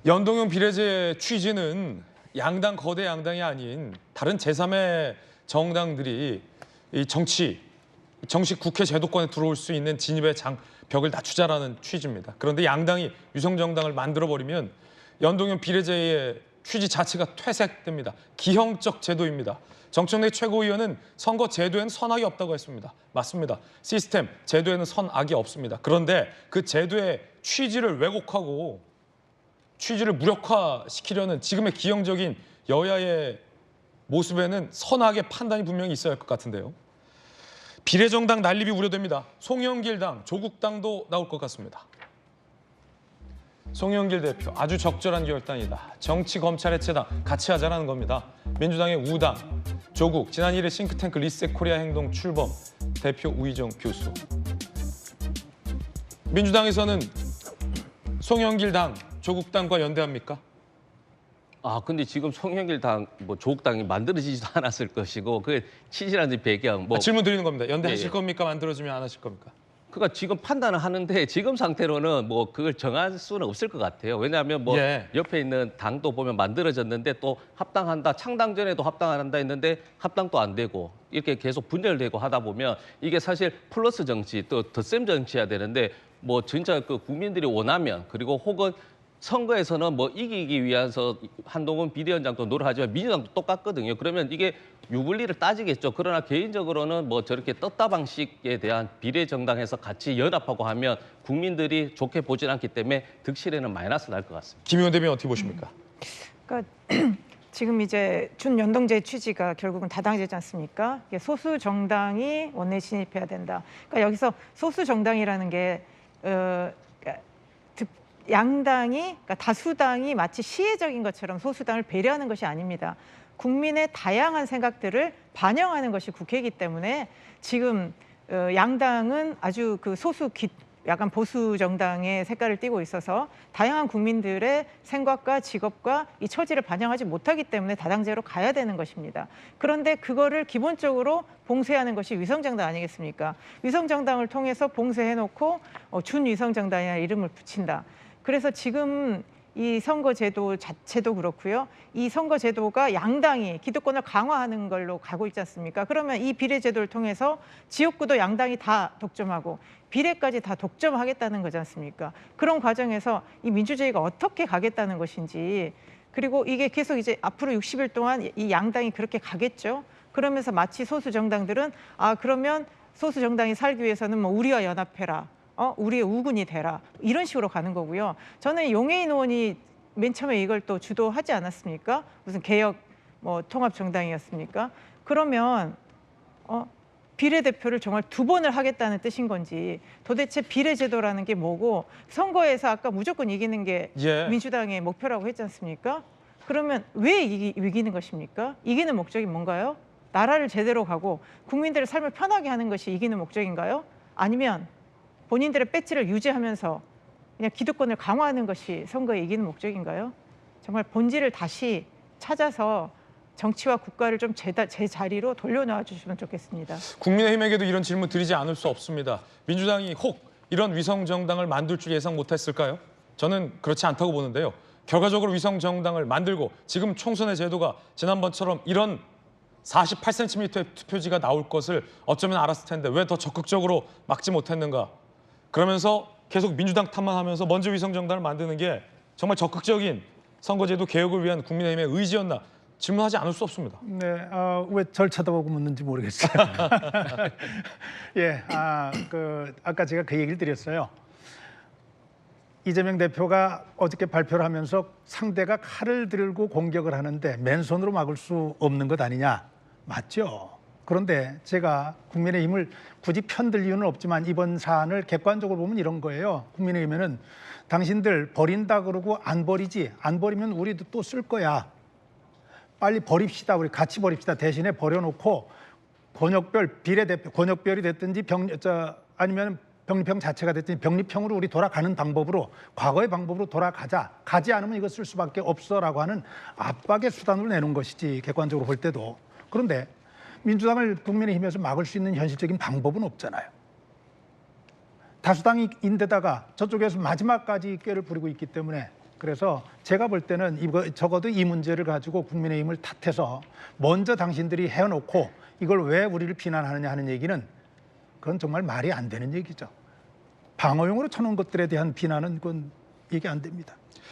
연동형 비례제의 취지는 양당 거대 양당이 아닌 다른 제3의 정당들이 이 정식 국회 제도권에 들어올 수 있는 진입의 벽을 낮추자라는 취지입니다. 그런데 양당이 위성정당을 만들어버리면 연동형 비례제의 취지 자체가 퇴색됩니다. 기형적 제도입니다. 정청래 최고위원은 선거 제도에는 선악이 없다고 했습니다. 맞습니다. 시스템, 제도에는 선악이 없습니다. 그런데 그 제도의 취지를 왜곡하고 취지를 무력화시키려는 지금의 기형적인 여야의 모습에는 선악의 판단이 분명히 있어야 할 것 같은데요. 비례정당 난립이 우려됩니다. 송영길 당, 조국 당도 나올 것 같습니다. 송영길 대표, 아주 적절한 결단이다. 정치, 검찰 해체당 같이 하자라는 겁니다. 민주당의 우당, 조국, 지난 1일 싱크탱크 리셋 코리아 행동 출범, 대표 우희정 교수. 민주당에서는 송영길 당, 조국 당과 연대합니까? 근데 지금 송영길 당, 조국 당이 만들어지지도 않았을 것이고 그 취지라든지 배경, 질문 드리는 겁니다. 연대하실 예. 겁니까? 만들어지면 안 하실 겁니까? 그러니까 지금 판단을 하는데 지금 상태로는 그걸 정할 수는 없을 것 같아요. 왜냐하면 예. 옆에 있는 당도 보면 만들어졌는데 또 합당한다, 창당 전에도 합당한다 했는데 합당도 안 되고 이렇게 계속 분열되고 하다 보면 이게 사실 플러스 정치 또 덧셈 정치해야 되는데 진짜 그 국민들이 원하면 그리고 혹은 선거에서는 이기기 위해서 한동훈 비대위원장도 노력하지만 민주당도 똑같거든요. 그러면 이게 유불리를 따지겠죠. 그러나 개인적으로는 저렇게 떴다 방식에 대한 비례정당에서 같이 연합하고 하면 국민들이 좋게 보진 않기 때문에 득실에는 마이너스 날 것 같습니다. 김의원 대변인 어떻게 보십니까? 그러니까 지금 이제 준연동제 취지가 결국은 다당제지 않습니까? 이게 소수 정당이 원내 진입해야 된다. 그러니까 여기서 소수 정당이라는 게 양당이, 그러니까 다수당이 마치 시혜적인 것처럼 소수당을 배려하는 것이 아닙니다. 국민의 다양한 생각들을 반영하는 것이 국회이기 때문에 지금 양당은 아주 그 약간 보수 정당의 색깔을 띠고 있어서 다양한 국민들의 생각과 직업과 이 처지를 반영하지 못하기 때문에 다당제로 가야 되는 것입니다. 그런데 그거를 기본적으로 봉쇄하는 것이 위성정당 아니겠습니까? 위성정당을 통해서 봉쇄해놓고 준위성정당이라는 이름을 붙인다. 그래서 지금 이 선거제도 자체도 그렇고요. 이 선거제도가 양당이 기득권을 강화하는 걸로 가고 있지 않습니까? 그러면 이 비례제도를 통해서 지역구도 양당이 다 독점하고 비례까지 다 독점하겠다는 거지 않습니까? 그런 과정에서 이 민주주의가 어떻게 가겠다는 것인지, 그리고 이게 계속 이제 앞으로 60일 동안 이 양당이 그렇게 가겠죠. 그러면서 마치 소수 정당들은 그러면 소수 정당이 살기 위해서는 우리와 연합해라. 우리의 우군이 되라. 이런 식으로 가는 거고요. 저는 용해인 의원이 맨 처음에 이걸 또 주도하지 않았습니까? 무슨 개혁 통합정당이었습니까? 그러면 비례대표를 정말 2번을 하겠다는 뜻인 건지, 도대체 비례제도라는 게 뭐고, 선거에서 아까 무조건 이기는 게 민주당의 목표라고 했지 않습니까? 그러면 왜 이기는 것입니까? 이기는 목적이 뭔가요? 나라를 제대로 가고 국민들의 삶을 편하게 하는 것이 이기는 목적인가요? 아니면 본인들의 배지를 유지하면서 그냥 기득권을 강화하는 것이 선거에 이기는 목적인가요? 정말 본질을 다시 찾아서 정치와 국가를 좀 제 자리로 돌려놓아 주시면 좋겠습니다. 국민의힘에게도 이런 질문 드리지 않을 수 없습니다. 민주당이 혹 이런 위성정당을 만들 줄 예상 못했을까요? 저는 그렇지 않다고 보는데요. 결과적으로 위성정당을 만들고 지금 총선의 제도가 지난번처럼 이런 48cm의 투표지가 나올 것을 어쩌면 알았을 텐데 왜 더 적극적으로 막지 못했는가? 그러면서 계속 민주당 탓만 하면서 먼저 위성정당을 만드는 게 정말 적극적인 선거제도 개혁을 위한 국민의힘의 의지였나 질문하지 않을 수 없습니다. 네, 왜 절 쳐다보고 묻는지 모르겠어요. 예, 아까 제가 그 얘기를 드렸어요. 이재명 대표가 어저께 발표를 하면서 상대가 칼을 들고 공격을 하는데 맨손으로 막을 수 없는 것 아니냐. 맞죠? 그런데 제가 국민의힘을 굳이 편들 이유는 없지만 이번 사안을 객관적으로 보면 이런 거예요. 국민의힘에는 당신들 버린다 그러고 안 버리지. 안 버리면 우리도 또 쓸 거야. 빨리 버립시다. 우리 같이 버립시다. 대신에 버려놓고 권역별 비례대표, 권역별이 됐든지 아니면 병립형 자체가 됐든지 병립형으로 우리 돌아가는 방법으로, 과거의 방법으로 돌아가자. 가지 않으면 이거 쓸 수밖에 없어라고 하는 압박의 수단으로 내놓은 것이지, 객관적으로 볼 때도. 그런데 민주당을 국민의힘에서 막을 수 있는 현실적인 방법은 없잖아요. 다수당인데다가 저쪽에서 마지막까지 꾀를 부리고 있기 때문에 그래서 제가 볼 때는 이거 적어도 이 문제를 가지고 국민의힘을 탓해서 먼저 당신들이 해놓고 이걸 왜 우리를 비난하느냐 하는 얘기는 그건 정말 말이 안 되는 얘기죠. 방어용으로 쳐놓은 것들에 대한 비난은 그건 얘기 안 됩니다.